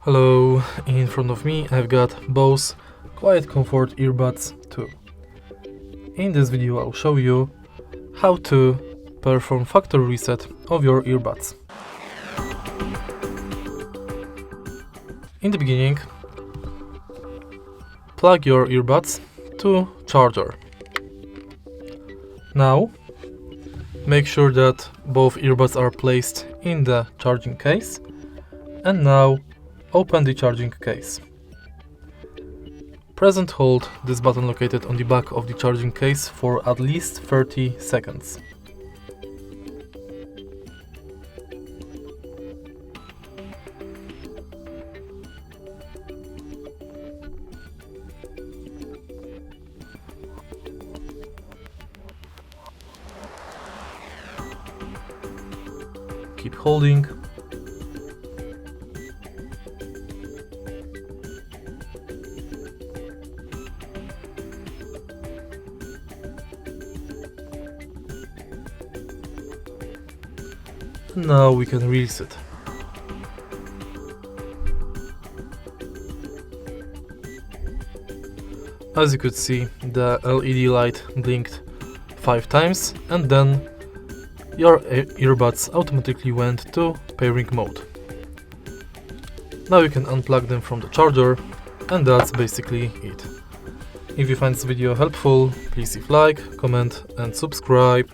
Hello, in front of me I've got BOSE QuietComfort Earbuds II. In this video I'll show you how to perform factory reset of your earbuds. In the beginning, plug your earbuds to charger. Now, make sure that both earbuds are placed in the charging case, and now open the charging case. Press and hold this button located on the back of the charging case for at least 30 seconds. Keep holding. Now we can release it. As you could see, the LED light blinked 5 times and then your earbuds automatically went to pairing mode. Now you can unplug them from the charger, and that's basically it. If you find this video helpful, please leave a like, comment and subscribe.